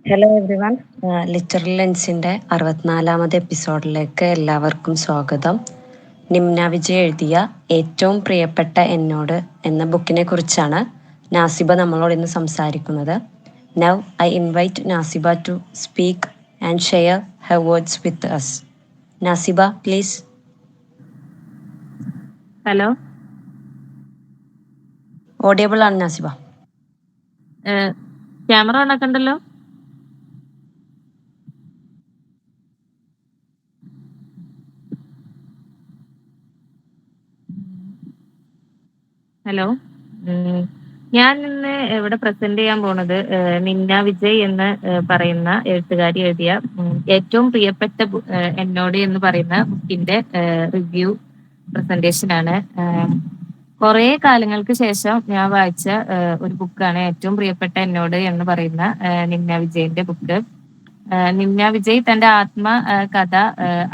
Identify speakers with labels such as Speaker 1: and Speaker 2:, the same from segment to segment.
Speaker 1: Hello every one. Literal ലെൻസിൻ്റെ 64-ാമത് എപ്പിസോഡിലേക്ക് എല്ലാവർക്കും സ്വാഗതം. നിംന വിജയ് എഴുതിയ ഏറ്റവും പ്രിയപ്പെട്ട എന്നോട് എന്ന ബുക്കിനെ കുറിച്ചാണ് നാസിബ നമ്മളോട് ഇന്ന് സംസാരിക്കുന്നത്. Now I invite Naseeba to speak and share her words with us. Naseeba please.
Speaker 2: Hello,
Speaker 1: audible ആണ് നാസിബ.
Speaker 2: ക്യാമറ ഓൺ ആക്കണ്ടല്ലോ. ഹലോ, ഞാൻ ഇന്ന് ഇവിടെ പ്രസന്റ് ചെയ്യാൻ പോണത് നിന്ന വിജയ് എന്ന് പറയുന്ന എഴുത്തുകാരി എഴുതിയ ഏറ്റവും പ്രിയപ്പെട്ട എന്നോട് എന്ന് പറയുന്ന ബുക്കിന്റെ റിവ്യൂ പ്രസന്റേഷൻ ആണ്. കുറെ കാലങ്ങൾക്ക് ശേഷം ഞാൻ വായിച്ച ഒരു ബുക്കാണ് ഏറ്റവും പ്രിയപ്പെട്ട എന്നോട് എന്ന് പറയുന്ന നിന്ന വിജയിന്റെ ബുക്ക്. നിമ്ന വിജയ് തന്റെ കഥ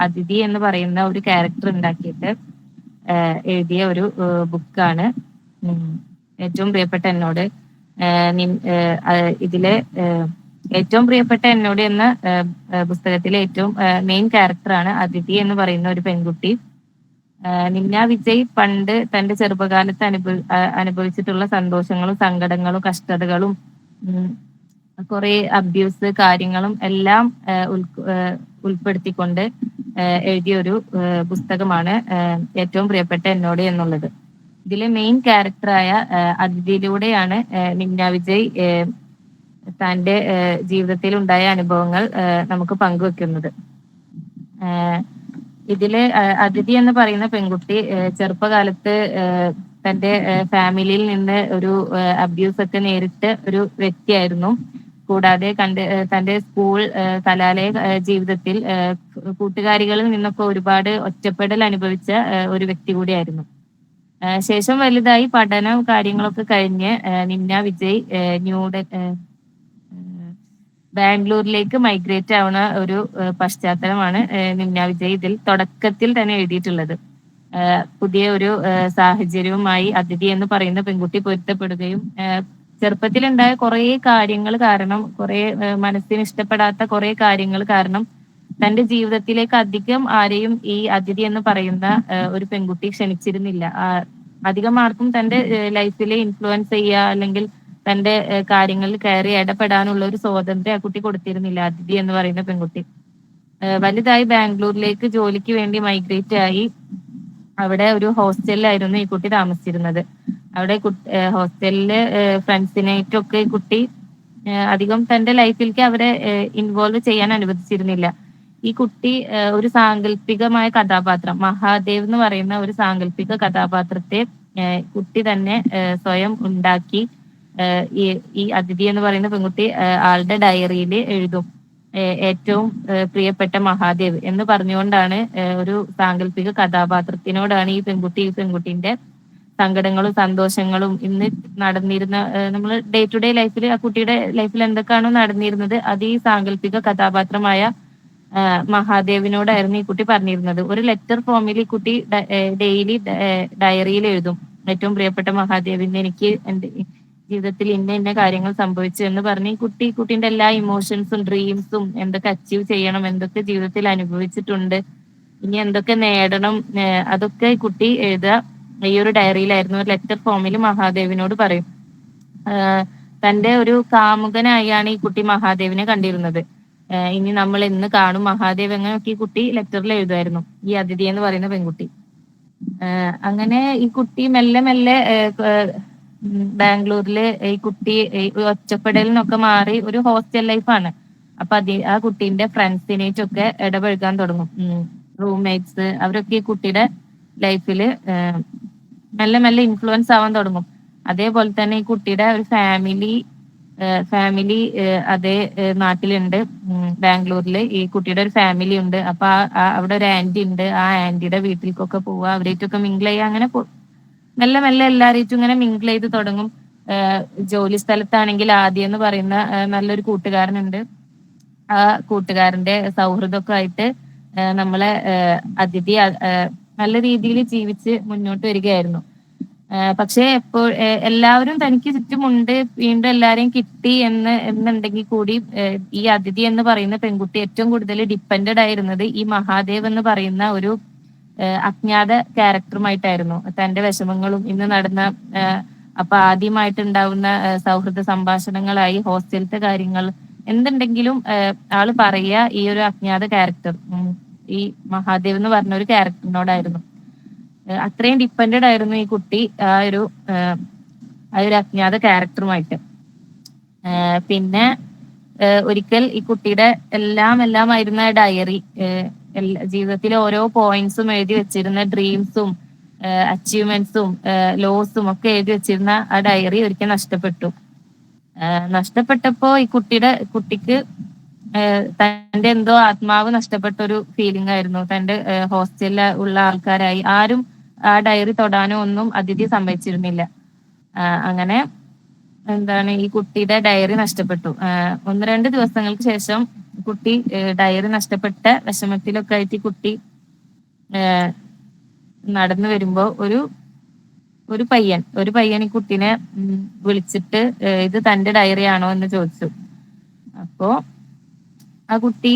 Speaker 2: അതിഥി എന്ന് പറയുന്ന ഒരു ക്യാരക്ടർ ഉണ്ടാക്കിയിട്ട് എഴുതിയ ഒരു ബുക്കാണ് ഏറ്റവും പ്രിയപ്പെട്ട എന്നോട്. ഇതിലെ ഏറ്റവും പ്രിയപ്പെട്ട എന്നോട് എന്ന പുസ്തകത്തിലെ ഏറ്റവും മെയിൻ ക്യാരക്ടറാണ് അതിഥി എന്ന് പറയുന്ന ഒരു പെൺകുട്ടി. നിമ്ന വിജയ് പണ്ട് തന്റെ ചെറുപ്പകാലത്ത് അനുഭവിച്ചിട്ടുള്ള സന്തോഷങ്ങളും സങ്കടങ്ങളും കഷ്ടതകളും കുറെ അബ്യൂസ് കാര്യങ്ങളും എല്ലാം ഉൾപ്പെടുത്തിക്കൊണ്ട് എഴുതിയ ഒരു പുസ്തകമാണ് ഏറ്റവും പ്രിയപ്പെട്ട എന്നോട് എന്നുള്ളത്. ഇതിലെ മെയിൻ ക്യാരക്ടറായ അതിഥിയിലൂടെയാണ് നിമ്ന വിജയ് തന്റെ ജീവിതത്തിൽ ഉണ്ടായ അനുഭവങ്ങൾ നമുക്ക് പങ്കുവെക്കുന്നത്. ഇതില് അതിഥി എന്ന് പറയുന്ന പെൺകുട്ടി ചെറുപ്പകാലത്ത് തന്റെ ഫാമിലിയിൽ നിന്ന് ഒരു അബ്യൂസ് ഒക്കെ നേരിട്ട ഒരു വ്യക്തിയായിരുന്നു. കൂടാതെ തന്റെ സ്കൂൾ കലാലയ ജീവിതത്തിൽ കൂട്ടുകാരികളിൽ നിന്നൊക്കെ ഒരുപാട് ഒറ്റപ്പെടൽ അനുഭവിച്ച ഒരു വ്യക്തി കൂടിയായിരുന്നു. ശേഷം വലുതായി പഠനം കാര്യങ്ങളൊക്കെ കഴിഞ്ഞ് നിമ്ന വിജയ് ബാംഗ്ലൂരിലേക്ക് മൈഗ്രേറ്റ് ആവുന്ന ഒരു പശ്ചാത്തലമാണ് നിമ്ന വിജയ് ഇതിൽ തുടക്കത്തിൽ തന്നെ എഴുതിയിട്ടുള്ളത്. പുതിയ ഒരു സാഹചര്യവുമായി അതിഥി എന്ന് പറയുന്ന പെൺകുട്ടി പൊരുത്തപ്പെടുകയും ചെറുപ്പത്തിലുണ്ടായ കുറെ കാര്യങ്ങൾ കാരണം, കുറെ മനസ്സിന് ഇഷ്ടപ്പെടാത്ത കുറെ കാര്യങ്ങൾ കാരണം തന്റെ ജീവിതത്തിലേക്ക് അധികം ആരെയും ഈ അതിഥി എന്ന് പറയുന്ന ഒരു പെൺകുട്ടി ക്ഷണിച്ചിരുന്നില്ല. അധികം ആർക്കും തന്റെ ലൈഫിൽ ഇൻഫ്ലുവൻസ് ചെയ്യുക അല്ലെങ്കിൽ തന്റെ കാര്യങ്ങളിൽ കയറി ഇടപെടാനുള്ള ഒരു സ്വാതന്ത്ര്യം ആ കുട്ടി കൊടുത്തിരുന്നില്ല, അതിഥി എന്ന് പറയുന്ന പെൺകുട്ടി. വലുതായി ബാംഗ്ലൂരിലേക്ക് ജോലിക്ക് വേണ്ടി മൈഗ്രേറ്റ് ആയി അവിടെ ഒരു ഹോസ്റ്റലിലായിരുന്നു ഈ കുട്ടി താമസിച്ചിരുന്നത്. അവിടെ ഹോസ്റ്റലില് ഫ്രണ്ട്സിനായിട്ടൊക്കെ ഈ കുട്ടി അധികം തന്റെ ലൈഫിലേക്ക് അവരെ ഇൻവോൾവ് ചെയ്യാൻ അനുവദിച്ചിരുന്നില്ല. ഈ കുട്ടി ഒരു സാങ്കല്പികമായ കഥാപാത്രം, മഹാദേവ് എന്ന് പറയുന്ന ഒരു സാങ്കല്പിക കഥാപാത്രത്തെ കുട്ടി തന്നെ സ്വയം ഉണ്ടാക്കി ഈ അതിഥി എന്ന് പറയുന്ന പെൺകുട്ടി ആളുടെ ഡയറിയിൽ എഴുതും. ഏറ്റവും പ്രിയപ്പെട്ട മഹാദേവ് എന്ന് പറഞ്ഞുകൊണ്ടാണ് ഒരു സാങ്കല്പിക കഥാപാത്രത്തിനോടാണ് ഈ പെൺകുട്ടിന്റെ സങ്കടങ്ങളും സന്തോഷങ്ങളും ഇന്ന് നടന്നിരുന്ന നമ്മൾ ഡേ ടു ഡേ ലൈഫിൽ ആ കുട്ടിയുടെ ലൈഫിൽ എന്തൊക്കെയാണോ നടന്നിരുന്നത് അത് ഈ സാങ്കല്പിക കഥാപാത്രമായ മഹാദേവിനോടായിരുന്നു ഈ കുട്ടി പറഞ്ഞിരുന്നത്. ഒരു ലെറ്റർ ഫോമിൽ ഈ കുട്ടി ഡെയിലി ഡയറിയിൽ എഴുതും, ഏറ്റവും പ്രിയപ്പെട്ട മഹാദേവിന് എനിക്ക് എന്റെ ജീവിതത്തിൽ ഇന്ന കാര്യങ്ങൾ സംഭവിച്ചു എന്ന് പറഞ്ഞ് ഈ കുട്ടീന്റെ എല്ലാ ഇമോഷൻസും ഡ്രീംസും എന്തൊക്കെ അച്ചീവ് ചെയ്യണം, എന്തൊക്കെ ജീവിതത്തിൽ അനുഭവിച്ചിട്ടുണ്ട്, ഇനി എന്തൊക്കെ നേടണം, അതൊക്കെ ഈ കുട്ടി എഴുതുക ഈ ഒരു ഡയറിയിലായിരുന്നു. ഒരു ലെറ്റർ ഫോമിൽ മഹാദേവിനോട് പറയും. തന്റെ ഒരു കാമുകനായാണ് ഈ കുട്ടി മഹാദേവിനെ കണ്ടിരുന്നത്. ഇനി നമ്മൾ എന്ന് കാണും മഹാദേവ് എന്നൊക്കെ ഈ കുട്ടി ലെറ്ററിൽ എഴുതുമായിരുന്നു, ഈ അതിഥി എന്ന് പറയുന്ന പെൺകുട്ടി. അങ്ങനെ ഈ കുട്ടി മെല്ലെ മെല്ലെ ബാംഗ്ലൂരില് ഈ കുട്ടി ഒറ്റപ്പെടലിനൊക്കെ മാറി ഒരു ഹോസ്റ്റൽ ലൈഫാണ്. അപ്പൊ ആ കുട്ടീന്റെ ഫ്രണ്ട്സിനേറ്റൊക്കെ ഇടപഴകാൻ തുടങ്ങും. റൂംമേറ്റ്സ് അവരൊക്കെ ഈ കുട്ടിയുടെ ലൈഫില് മെല്ലെ മെല്ലെ ഇൻഫ്ലുവൻസ് ആവാൻ തുടങ്ങും. അതേപോലെ തന്നെ ഈ കുട്ടിയുടെ ഒരു ഫാമിലി അതേ നാട്ടിലുണ്ട്. ബാംഗ്ലൂരില് ഈ കുട്ടിയുടെ ഒരു ഫാമിലി ഉണ്ട്. അപ്പൊ അവിടെ ഒരു ആന്റി ഉണ്ട്. ആ ആന്റിയുടെ വീട്ടിലേക്കൊക്കെ പോവുക, അവരേറ്റൊക്കെ മിങ്കിൾ ചെയ്യുക, അങ്ങനെ മെല്ലെ മെല്ലെ എല്ലാവരേറ്റും ഇങ്ങനെ മിങ്കിൾ ചെയ്ത് തുടങ്ങും. ജോലി സ്ഥലത്താണെങ്കിൽ ആദ്യം എന്ന് പറയുന്ന നല്ലൊരു കൂട്ടുകാരനുണ്ട്. ആ കൂട്ടുകാരന്റെ സൗഹൃദമൊക്കെ ആയിട്ട് നമ്മളെ അതിഥി നല്ല രീതിയിൽ ജീവിച്ച് മുന്നോട്ട് വരികയായിരുന്നു. പക്ഷേ എപ്പോൾ എല്ലാവരും തനിക്ക് ചുറ്റുമുണ്ട്, വീണ്ടും എല്ലാരെയും കിട്ടി എന്നുണ്ടെങ്കിൽ കൂടി ഈ അതിഥി എന്ന് പറയുന്ന പെൺകുട്ടി ഏറ്റവും കൂടുതൽ ഡിപ്പെൻഡഡ് ആയിരുന്നത് ഈ മഹാദേവ് എന്ന് പറയുന്ന ഒരു അജ്ഞാത ക്യാരക്ടറുമായിട്ടായിരുന്നു. തന്റെ വിഷമങ്ങളും ഇന്ന് നടന്ന അപ്പൊ ആദ്യമായിട്ടുണ്ടാവുന്ന സൗഹൃദ സംഭാഷണങ്ങളായി ഹോസ്റ്റലത്തെ കാര്യങ്ങൾ എന്തുണ്ടെങ്കിലും ആള് പറയുക ഈ ഒരു അജ്ഞാത ക്യാരക്ടർ ഈ മഹാദേവ് എന്ന് പറഞ്ഞ ഒരു ക്യാരക്ടറിനോടായിരുന്നു. അത്രയും ഡിപ്പെൻഡഡ് ആയിരുന്നു ഈ കുട്ടി ആ ഒരു അജ്ഞാത ക്യാരക്ടറുമായിട്ട്. പിന്നെ ഒരിക്കൽ ഈ കുട്ടിയുടെ എല്ലാമായിരുന്ന ഡയറി, ജീവിതത്തിലെ ഓരോ പോയിന്റ്സും എഴുതി വെച്ചിരുന്ന ഡ്രീംസും അച്ചീവ്മെന്റ്സും ലോസും ഒക്കെ എഴുതി വെച്ചിരുന്ന ആ ഡയറി ഒരിക്കൽ നഷ്ടപ്പെട്ടു. നഷ്ടപ്പെട്ടപ്പോ ഈ കുട്ടിക്ക് തന്റെ എന്തോ ആത്മാവ് നഷ്ടപ്പെട്ട ഒരു ഫീലിംഗ് ആയിരുന്നു. തന്റെ ഹോസ്റ്റലിൽ ഉള്ള ആൾക്കാരായി ആരും ആ ഡയറി തൊടാനോ ഒന്നും അതിഥി സമ്മതിച്ചിരുന്നില്ല. അങ്ങനെ എന്താണ് ഈ കുട്ടിയുടെ ഡയറി നഷ്ടപ്പെട്ടു. 1-2 ദിവസങ്ങൾക്ക് ശേഷം കുട്ടി ഡയറി നഷ്ടപ്പെട്ട വിഷമത്തിലൊക്കെ ആയിട്ട് കുട്ടി നടന്നു വരുമ്പോ ഒരു പയ്യൻ ഈ കുട്ടീനെ വിളിച്ചിട്ട് ഇത് തന്റെ ഡയറി ആണോ എന്ന് ചോദിച്ചു. അപ്പോ ആ കുട്ടി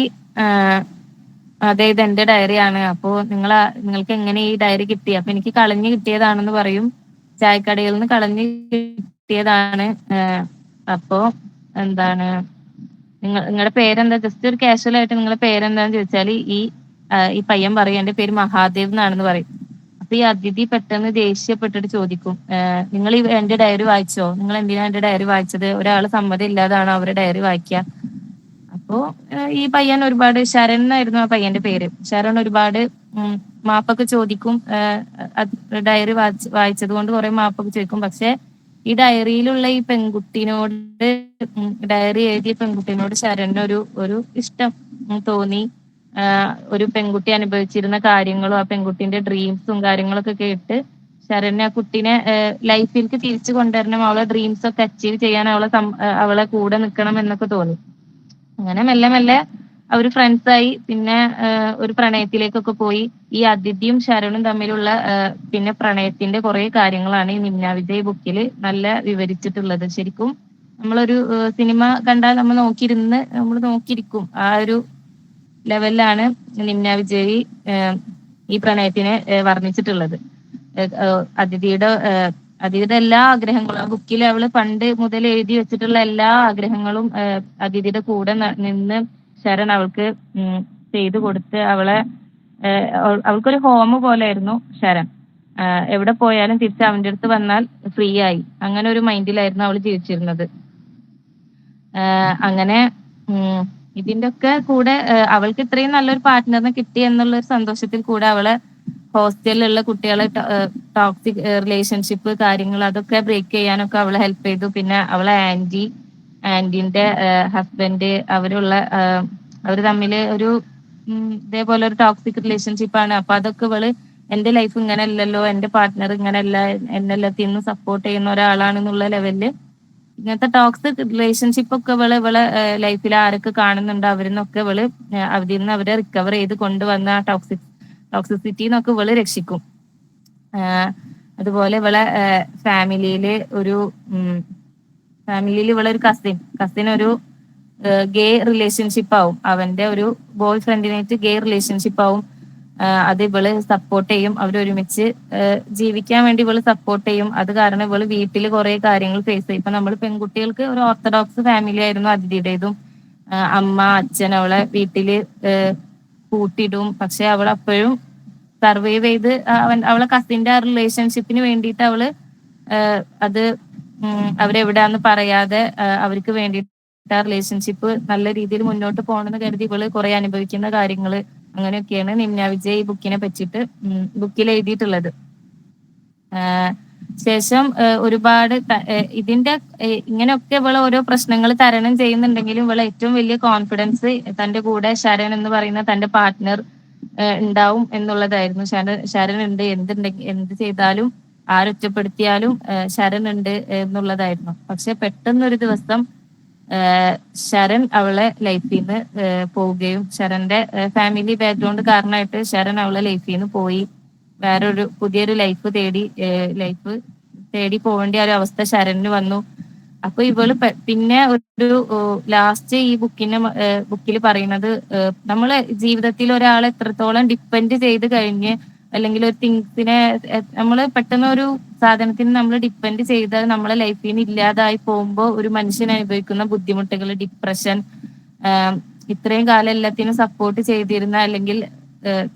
Speaker 2: അതെ ഇത് എന്റെ ഡയറിയാണ്. അപ്പോ നിങ്ങൾക്ക് എങ്ങനെ ഈ ഡയറി കിട്ടി? അപ്പൊ എനിക്ക് കളഞ്ഞു കിട്ടിയതാണെന്ന് പറയും. ചായക്കടയിൽ നിന്ന് കളഞ്ഞു കിട്ടിയതാണ്. അപ്പോ എന്താണ് നിങ്ങളുടെ പേരെന്താ? ജസ്റ്റ് ഒരു കാഷ്വൽ ആയിട്ട് നിങ്ങളുടെ പേരെന്താന്ന് ചോദിച്ചാല് ഈ പയ്യൻ പറയും എന്റെ പേര് മഹാദേവ് എന്നാണെന്ന് പറയും. അപ്പൊ ഈ അതിഥി പെട്ടെന്ന് ദേഷ്യപ്പെട്ടിട്ട് ചോദിക്കും, നിങ്ങൾ എന്റെ ഡയറി വായിച്ചോ? നിങ്ങൾ എന്തിനാ എന്റെ ഡയറി വായിച്ചത്? ഒരാൾ സമ്മതം ഇല്ലാതാണോ അവരുടെ ഡയറി വായിക്കുക? അപ്പോ ഈ പയ്യൻ ഒരുപാട്, ശരൺ എന്നായിരുന്നു ആ പയ്യന്റെ പേര്, ശരൺ ഒരുപാട് മാപ്പൊക്കെ ചോദിക്കും. ഡയറി വായിച്ചത് കൊണ്ട് കുറെ മാപ്പൊക്കെ ചോദിക്കും. പക്ഷെ ഈ ഡയറിയിലുള്ള ഈ പെൺകുട്ടിനോട്, ഡയറി എഴുതിയ പെൺകുട്ടിനോട് ശരണിന് ഒരു ഇഷ്ടം തോന്നി. ഒരു പെൺകുട്ടി അനുഭവിച്ചിരുന്ന കാര്യങ്ങളും ആ പെൺകുട്ടിന്റെ ഡ്രീംസും കാര്യങ്ങളൊക്കെ കേട്ട് ശരണ്യ ആ കുട്ടീനെ ലൈഫിലേക്ക് തിരിച്ചു കൊണ്ടുവരണം, അവളെ ഡ്രീംസ് ഒക്കെ അച്ചീവ് ചെയ്യാൻ അവളെ കൂടെ നിൽക്കണം എന്നൊക്കെ തോന്നി. അങ്ങനെ മെല്ലെ മെല്ലെ അവര് ഫ്രണ്ട്സായി. പിന്നെ ഒരു പ്രണയത്തിലേക്കൊക്കെ പോയി. ഈ അതിഥിയും ശരണും തമ്മിലുള്ള പിന്നെ പ്രണയത്തിന്റെ കുറെ കാര്യങ്ങളാണ് ഈ നിമ്ന വിജയ് ബുക്കിൽ നല്ല വിവരിച്ചിട്ടുള്ളത്. ശരിക്കും നമ്മളൊരു സിനിമ കണ്ടാൽ നമ്മൾ നോക്കിയിരിക്കും. ആ ഒരു ലെവലിലാണ് നിമ്ന വിജയ് ഈ പ്രണയത്തിനെ വർണ്ണിച്ചിട്ടുള്ളത്. അതിഥിയുടെ എല്ലാ ആഗ്രഹങ്ങളും ആ ബുക്കിൽ അവള് പണ്ട് മുതൽ എഴുതി വെച്ചിട്ടുള്ള എല്ലാ ആഗ്രഹങ്ങളും അതിഥിയുടെ കൂടെ നിന്ന് ശരൺ അവൾക്ക് ചെയ്തു കൊടുത്ത് അവൾക്കൊരു ഹോം പോലെയായിരുന്നു ശരൺ. എവിടെ പോയാലും തിരിച്ച് അവന്റെ അടുത്ത് വന്നാൽ ഫ്രീ ആയി, അങ്ങനെ ഒരു മൈൻഡിലായിരുന്നു അവൾ ജീവിച്ചിരുന്നത്. അങ്ങനെ ഇതിന്റെ ഒക്കെ കൂടെ അവൾക്ക് ഇത്രയും നല്ലൊരു പാർട്ട്ണറിനെ കിട്ടി എന്നുള്ള ഒരു സന്തോഷത്തിൽ കൂടെ അവളെ ഹോസ്റ്റലിലുള്ള കുട്ടികളെ ടോക്സിക് റിലേഷൻഷിപ്പ് കാര്യങ്ങൾ അതൊക്കെ ബ്രേക്ക് ചെയ്യാനൊക്കെ അവളെ ഹെൽപ്പ് ചെയ്തു. പിന്നെ അവളെ ആന്റിന്റെ ഹസ്ബൻഡ് അവര് തമ്മില് ഇതേപോലെ ഒരു ടോക്സിക് റിലേഷൻഷിപ്പ് ആണ്. അപ്പൊ അതൊക്കെ എന്റെ ലൈഫ് ഇങ്ങനെ അല്ലല്ലോ, എന്റെ പാർട്ട്ണർ ഇങ്ങനെയല്ല, എന്നെല്ലാത്തിനും സപ്പോർട്ട് ചെയ്യുന്ന ഒരാളാണെന്നുള്ള ലെവലില് ഇങ്ങനത്തെ ടോക്സിക് റിലേഷൻഷിപ്പ് ഒക്കെ ഇവളെ ലൈഫിൽ ആരൊക്കെ കാണുന്നുണ്ടോ അവരിന്നൊക്കെ അതിൽ നിന്ന് അവരെ റിക്കവർ ചെയ്ത് കൊണ്ടുവന്ന ആ ടോക്സിസിറ്റിന്നൊക്കെ രക്ഷിക്കും. അതുപോലെ ഫാമിലിയില് ഒരു കസിൻ ഒരു ഗേ റിലേഷൻഷിപ്പ് ആവും. അവന്റെ ഒരു ബോയ് ഫ്രണ്ടിനായിട്ട് ഗേ റിലേഷൻഷിപ്പ് ആവും. അത് സപ്പോർട്ട് ചെയ്യും. അവരൊരുമിച്ച് ജീവിക്കാൻ വേണ്ടി സപ്പോർട്ട് ചെയ്യും. അത് കാരണം വീട്ടിൽ കുറെ കാര്യങ്ങൾ ഫേസ് ചെയ്യും. ഇപ്പൊ നമ്മൾ പെൺകുട്ടികൾക്ക് ഒരു ഓർത്തഡോക്സ് ഫാമിലി ആയിരുന്നു അതിഥിയുടേതും. അമ്മ അച്ഛൻ അവളെ വീട്ടില് കൂട്ടിടും. പക്ഷെ അവൾ അപ്പോഴും സർവൈവ് ചെയ്ത് അവളെ കസിന്റെ ആ റിലേഷൻഷിപ്പിന് വേണ്ടിയിട്ട് അത് അവരെവിടാന്ന് പറയാതെ അവർക്ക് വേണ്ടിയിട്ട് ആ റിലേഷൻഷിപ്പ് നല്ല രീതിയിൽ മുന്നോട്ട് പോകണമെന്ന് കരുതി കുറെ അനുഭവിക്കുന്ന കാര്യങ്ങള് അങ്ങനെയൊക്കെയാണ് നിമ്ന വിജയ് ഈ ബുക്കിനെ പറ്റിയിട്ട് ബുക്കിൽ എഴുതിയിട്ടുള്ളത്. ശേഷം ഒരുപാട് ഇങ്ങനെയൊക്കെ ഓരോ പ്രശ്നങ്ങൾ തരണം ചെയ്യുന്നുണ്ടെങ്കിലും ഏറ്റവും വലിയ കോൺഫിഡൻസ് തന്റെ കൂടെ ശരൺ എന്ന് പറയുന്ന തന്റെ പാർട്ട്ണർ ഉണ്ടാവും എന്നുള്ളതായിരുന്നു. ശരൺ ഉണ്ട്, എന്ത് ചെയ്താലും ആരൊറ്റപ്പെടുത്തിയാലും ശരൺ ഉണ്ട് എന്നുള്ളതായിരുന്നു. പക്ഷെ പെട്ടെന്നൊരു ദിവസം ശരൺ അവളെ ലൈഫിൽ നിന്ന് പോവുകയും ശരന്റെ ഫാമിലി ബാക്ക്ഗ്രൗണ്ട് കാരണമായിട്ട് ശരൺ അവളെ ലൈഫിൽ നിന്ന് പോയി വേറൊരു പുതിയൊരു ലൈഫ് തേടി ലൈഫ് തേടി പോകേണ്ട ഒരു അവസ്ഥ ശരണിന് വന്നു. അപ്പൊ ഇവള് പിന്നെ ഒരു ലാസ്റ്റ് ഈ ബുക്കിൽ പറയുന്നത് നമ്മള് ജീവിതത്തിൽ ഒരാളെ എത്രത്തോളം ഡിപ്പെൻഡ് ചെയ്ത് കഴിഞ്ഞ് അല്ലെങ്കിൽ ഒരു തിങ്സിനെ നമ്മൾ പെട്ടെന്ന് ഒരു സാധനത്തിന് നമ്മൾ ഡിപ്പെൻഡ് ചെയ്ത് നമ്മളെ ലൈഫിൽ നിന്ന് ഇല്ലാതായി പോകുമ്പോൾ ഒരു മനുഷ്യൻ അനുഭവിക്കുന്ന ബുദ്ധിമുട്ടുകൾ, ഡിപ്രഷൻ, ഇത്രയും കാലം എല്ലാത്തിനും സപ്പോർട്ട് ചെയ്തിരുന്ന അല്ലെങ്കിൽ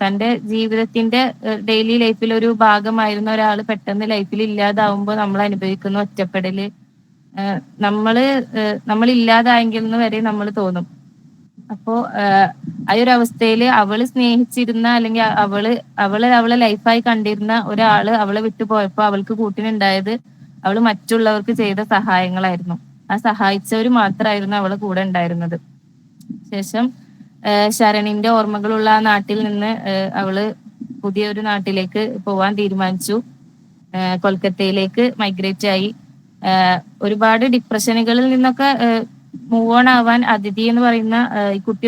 Speaker 2: തന്റെ ജീവിതത്തിന്റെ ഡെയിലി ലൈഫിൽ ഒരു ഭാഗമായിരുന്ന ഒരാൾ പെട്ടെന്ന് ലൈഫിൽ ഇല്ലാതാവുമ്പോൾ നമ്മൾ അനുഭവിക്കുന്ന ഒറ്റപ്പെടല്, നമ്മൾ ഇല്ലാതായെങ്കിൽ എന്ന് വരെ നമ്മൾ തോന്നും. അപ്പോ ആ ഒരു അവസ്ഥയിൽ അവള് സ്നേഹിച്ചിരുന്ന അല്ലെങ്കിൽ അവളെ ലൈഫായി കണ്ടിരുന്ന ഒരാള് അവളെ വിട്ടുപോയപ്പോ അവൾക്ക് കൂട്ടിനുണ്ടായത് അവള് മറ്റുള്ളവർക്ക് ചെയ്ത സഹായങ്ങളായിരുന്നു. ആ സഹായിച്ചവർ മാത്രമായിരുന്നു അവളെ കൂടെ ഉണ്ടായിരുന്നത്. ശേഷം ശരണിന്റെ ഓർമ്മകളുള്ള ആ നാട്ടിൽ നിന്ന് അവള് പുതിയൊരു നാട്ടിലേക്ക് പോവാൻ തീരുമാനിച്ചു. കൊൽക്കത്തയിലേക്ക് മൈഗ്രേറ്റ് ആയി. ഒരുപാട് ഡിപ്രഷനുകളിൽ നിന്നൊക്കെ മൂവ് ഓൺ ആവാൻ അതിഥി എന്ന് പറയുന്ന ഈ കുട്ടി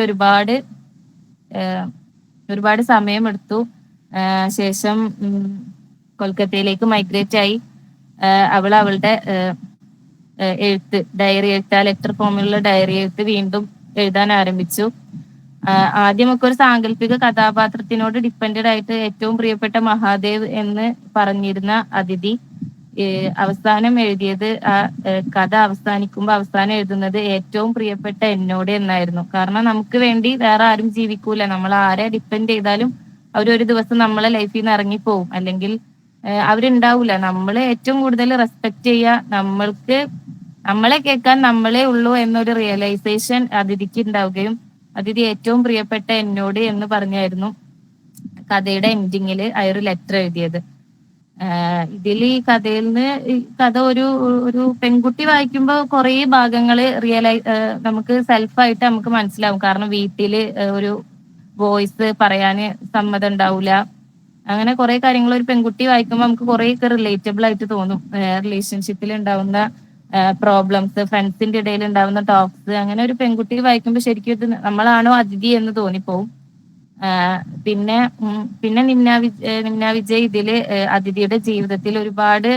Speaker 2: ഒരുപാട് സമയമെടുത്തു. ശേഷം കൊൽക്കത്തയിലേക്ക് മൈഗ്രേറ്റ് ആയി. അവളുടെ ഡയറി എഴുത്ത്, ലെറ്റർ ഫോമിലുള്ള ഡയറി എഴുത്ത് വീണ്ടും എഴുതാൻ ആരംഭിച്ചു. ആദ്യമൊക്കെ ഒരു സാങ്കല്പിക കഥാപാത്രത്തിനോട് ഡിപ്പെൻഡഡ് ആയിട്ട് ഏറ്റവും പ്രിയപ്പെട്ട മഹാദേവ് എന്ന് പറഞ്ഞിരുന്ന അതിഥി അവസാനം എഴുതിയത് ആ കഥ അവസാനിക്കുമ്പോൾ അവസാനം എഴുതുന്നത് ഏറ്റവും പ്രിയപ്പെട്ട എന്നോട് എന്നായിരുന്നു. കാരണം നമുക്ക് വേണ്ടി വേറെ ആരും ജീവിക്കൂല. നമ്മൾ ആരെ ഡിപ്പെൻഡ് ചെയ്താലും അവരൊരു ദിവസം നമ്മളെ ലൈഫിൽ നിന്ന് ഇറങ്ങിപ്പോവും, അല്ലെങ്കിൽ അവരുണ്ടാവൂല. നമ്മളെ ഏറ്റവും കൂടുതൽ റെസ്പെക്ട് ചെയ്യുക, നമ്മളെ കേൾക്കാൻ നമ്മളെ ഉള്ളൂ എന്നൊരു റിയലൈസേഷൻ അതിഥിക്ക് ഉണ്ടാവുകയും അതിഥി ഏറ്റവും പ്രിയപ്പെട്ട എന്നോട് എന്ന് പറഞ്ഞായിരുന്നു കഥയുടെ എൻഡിങ്ങിൽ ആ ഒരു ലെറ്റർ എഴുതിയത്. ഇതിൽ ഈ കഥയിൽ നിന്ന് കഥ ഒരു പെൺകുട്ടി വായിക്കുമ്പോൾ കുറെ ഭാഗങ്ങള് നമുക്ക് സെൽഫായിട്ട് നമുക്ക് മനസ്സിലാവും. കാരണം വീട്ടില് ഒരു വോയിസ് പറയാന് സമ്മതം ഉണ്ടാവൂല. അങ്ങനെ കുറെ കാര്യങ്ങൾ ഒരു പെൺകുട്ടി വായിക്കുമ്പോൾ നമുക്ക് കുറെയൊക്കെ റിലേറ്റബിൾ ആയിട്ട് തോന്നും. റിലേഷൻഷിപ്പിൽ ഉണ്ടാവുന്ന പ്രോബ്ലംസ്, ഫ്രണ്ട്സിന്റെ ഇടയിൽ ഉണ്ടാവുന്ന ടോക്സ്, അങ്ങനെ ഒരു പെൺകുട്ടി വായിക്കുമ്പോൾ ശരിക്കും ഇത് നമ്മളാണോ അതിഥി എന്ന് തോന്നിപ്പോവും. പിന്നെ നിമ്ന വിജയ് ഇതില് അതിഥിയുടെ ജീവിതത്തിൽ ഒരുപാട്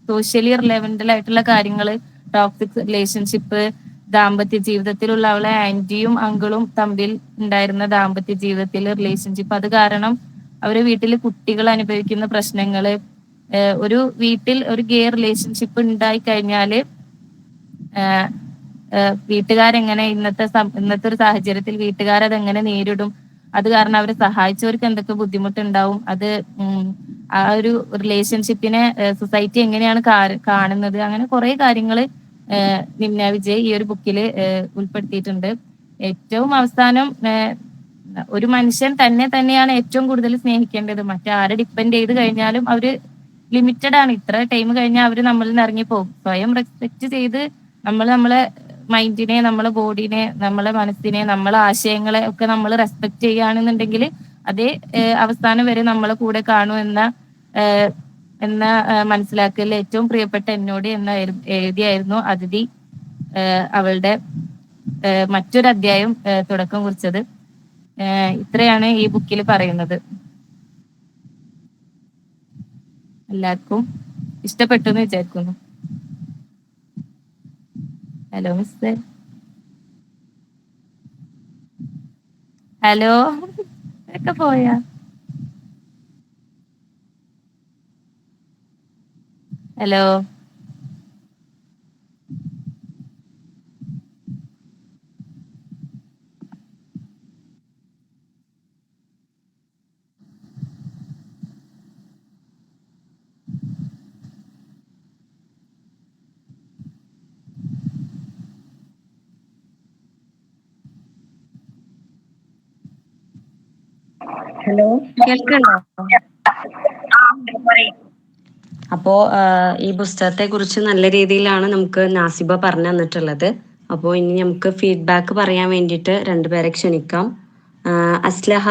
Speaker 2: സോഷ്യലി റിലവൻ്റൽ ആയിട്ടുള്ള കാര്യങ്ങള്, ടോക്സിക് റിലേഷൻഷിപ്പ്, ദാമ്പത്യ ജീവിതത്തിലുള്ള അവളെ ആന്റിയും അങ്കിളും തമ്മിൽ ഉണ്ടായിരുന്ന ദാമ്പത്യ ജീവിതത്തിലെ റിലേഷൻഷിപ്പ്, അത് കാരണം അവരെ വീട്ടിൽ കുട്ടികൾ അനുഭവിക്കുന്ന പ്രശ്നങ്ങള്, ഒരു വീട്ടിൽ ഒരു ഗേ റിലേഷൻഷിപ്പ് ഉണ്ടായി കഴിഞ്ഞാല് വീട്ടുകാരെങ്ങനെ ഇന്നത്തെ ഒരു സാഹചര്യത്തിൽ വീട്ടുകാരതെങ്ങനെ നേരിടും, അത് കാരണം അവരെ സഹായിച്ചവർക്ക് എന്തൊക്കെ ബുദ്ധിമുട്ടുണ്ടാവും, അത് ആ ഒരു റിലേഷൻഷിപ്പിനെ സൊസൈറ്റി എങ്ങനെയാണ് കാണുന്നത്, അങ്ങനെ കുറെ കാര്യങ്ങള് നിമ്ന വിജയ് ഈ ഒരു ബുക്കില് ഉൾപ്പെടുത്തിയിട്ടുണ്ട്. ഏറ്റവും അവസാനം ഒരു മനുഷ്യൻ തന്നെയാണ് ഏറ്റവും കൂടുതൽ സ്നേഹിക്കേണ്ടത്. മറ്റാരെ ഡിപ്പെൻഡ് ചെയ്ത് കഴിഞ്ഞാലും അവര് ലിമിറ്റഡ് ആണ്. ഇത്ര ടൈം കഴിഞ്ഞാൽ അവര് നമ്മളിൽ നിന്ന് ഇറങ്ങിപ്പോകും. സ്വയം റെസ്പെക്ട് ചെയ്ത് നമ്മളെ മൈൻഡിനെ, നമ്മളെ ബോഡിനെ, നമ്മളെ മനസ്സിനെ, നമ്മളെ ആശയങ്ങളെ ഒക്കെ നമ്മൾ റെസ്പെക്ട് ചെയ്യുകയാണെന്നുണ്ടെങ്കിൽ അതേ അവസാനം വരെ നമ്മളെ കൂടെ കാണും എന്ന മനസ്സിലാക്കൽ ഏറ്റവും പ്രിയപ്പെട്ട എന്നോട് എഴുതിയായിരുന്നു അതിഥി അവളുടെ മറ്റൊരു അധ്യായം തുടക്കം കുറിച്ചത്. ഇത്രയാണ് ഈ ബുക്കിൽ പറയുന്നത്. എല്ലാവർക്കും ഇഷ്ടപ്പെട്ടു എന്ന് വിചാരിക്കുന്നു. ഹലോ മിസ്റ്റർ, ഹലോ ഒക്കെ പോയാ? ഹലോ
Speaker 1: ഹലോ, കേൾക്കണ്ടോ? അപ്പോൾ ഈ പുസ്തകത്തെ കുറിച്ച് നല്ല രീതിയിലാണ് നമുക്ക് നാസിബ പറഞ്ഞു തന്നിട്ടുള്ളത്. അപ്പോൾ ഇനി നമുക്ക് ഫീഡ്ബാക്ക് പറയാൻ വേണ്ടിയിട്ട് രണ്ടുപേരെ ക്ഷണിക്കാം. അസ്ലഹ.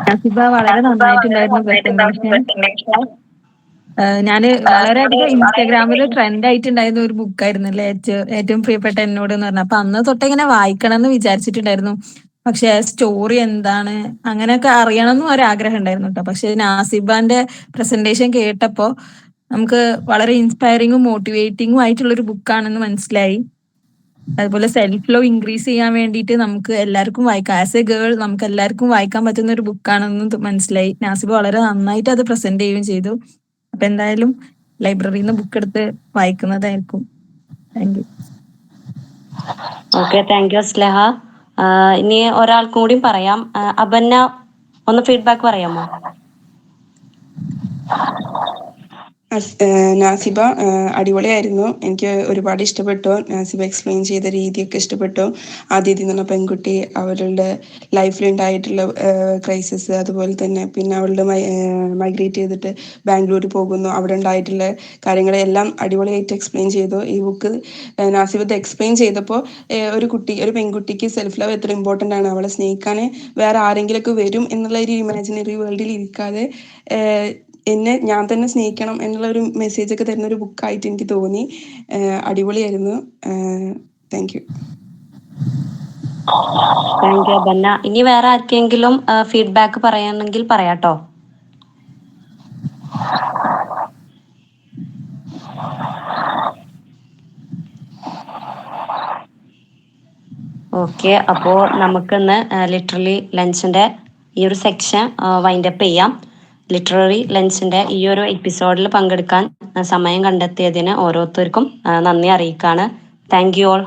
Speaker 3: നാസിബ, വളരെ നന്നായിട്ടുണ്ടായിരുന്നു പ്രസന്റേഷൻ. ഞാന് വളരെയധികം ഇൻസ്റ്റാഗ്രാമിൽ ട്രെൻഡ് ആയിട്ടുണ്ടായിരുന്ന ഒരു ബുക്കായിരുന്നു അല്ലേ ഏറ്റവും പ്രിയപ്പെട്ട എന്നോട് എന്ന് പറഞ്ഞ. അപ്പൊ അന്ന് തൊട്ട് ഇങ്ങനെ വായിക്കണം എന്ന് വിചാരിച്ചിട്ടുണ്ടായിരുന്നു. പക്ഷെ സ്റ്റോറി എന്താണ് അങ്ങനെയൊക്കെ അറിയണമെന്നും ഒരാഗ്രഹം ഉണ്ടായിരുന്നു കേട്ടോ. പക്ഷെ നാസിബാന്റെ പ്രസന്റേഷൻ കേട്ടപ്പോ നമുക്ക് വളരെ ഇൻസ്പയറിങ്ങും മോട്ടിവേറ്റിംഗും ആയിട്ടുള്ള ഒരു ബുക്കാണെന്ന് മനസ്സിലായി. അതുപോലെ സെൽഫ് ലവ് ഇൻക്രീസ് ചെയ്യാൻ വേണ്ടിയിട്ട് നമുക്ക് എല്ലാവർക്കും വായിക്കാം. ആസ് എ ഗേൾ നമുക്ക് എല്ലാവർക്കും വായിക്കാൻ പറ്റുന്ന ഒരു ബുക്കാണെന്ന് മനസ്സിലായി. നാസിബ വളരെ നന്നായിട്ട് അത് പ്രസന്റ് ചെയ്യുകയും ചെയ്തു. അപ്പൊ എന്തായാലും ലൈബ്രറിയിൽ നിന്ന് ബുക്ക് എടുത്ത് വായിക്കുന്നതായിരിക്കും. Thank you.
Speaker 1: Okay, thank you Aslaha. ഇനി ഒരാൾക്കും കൂടി പറയാം. അപർണ, ഒന്ന് ഫീഡ്ബാക്ക് പറയാമോ?
Speaker 4: നാസിബ അടിപൊളിയായിരുന്നു. എനിക്ക് ഒരുപാട് ഇഷ്ടപ്പെട്ടു. നാസിബ എക്സ്പ്ലെയിൻ ചെയ്ത രീതിയൊക്കെ ഇഷ്ടപ്പെട്ടു. ആദിതി എന്ന് പറഞ്ഞ പെൺകുട്ടി അവളുടെ ലൈഫിലുണ്ടായിട്ടുള്ള ക്രൈസിസ്, അതുപോലെ തന്നെ പിന്നെ അവളുടെ മൈഗ്രേറ്റ് ചെയ്തിട്ട് ബാംഗ്ലൂർ പോകുന്നു, അവിടെ ഉണ്ടായിട്ടുള്ള കാര്യങ്ങളെല്ലാം അടിപൊളിയായിട്ട് എക്സ്പ്ലെയിൻ ചെയ്തു. ഈ ബുക്ക് നാസിബ എക്സ്പ്ലെയിൻ ചെയ്തപ്പോൾ ഒരു പെൺകുട്ടിക്ക് സെൽഫ് ലവ് എത്ര ഇമ്പോർട്ടൻ്റ് ആണ്, അവളെ സ്നേഹിക്കാൻ വേറെ ആരെങ്കിലുമൊക്കെ വരും എന്നുള്ള ഒരു ഇമാജിനറി വേൾഡിൽ ഇരിക്കാതെ ഞാൻ തന്നെ സ്നേഹിക്കണം എന്നുള്ള ഒരു മെസ്സേജ് ഒക്കെ തരുന്ന ഒരു ബുക്കായിട്ട് എനിക്ക് തോന്നി. അടിപൊളിയായിരുന്നു. Thank you.
Speaker 1: Thank you Aparna. ഇനി വേറെ ആർക്കെങ്കിലും ഫീഡ്ബാക്ക് പറയാണെങ്കിൽ പറയാട്ടോ. ഓക്കെ, അപ്പോൾ നമുക്കിന്ന് ലിറ്ററലി ലഞ്ചിൻ്റെ ഈ ഒരു സെക്ഷൻ വൈൻഡപ്പ് ചെയ്യാം. ലിറ്റററി ലഞ്ചിൻ്റെ ഈ ഒരു എപ്പിസോഡിൽ പങ്കെടുക്കാൻ സമയം കണ്ടെത്തിയതിന് ഓരോരുത്തർക്കും നന്ദി അറിയിക്കുകയാണ്. Thank you all.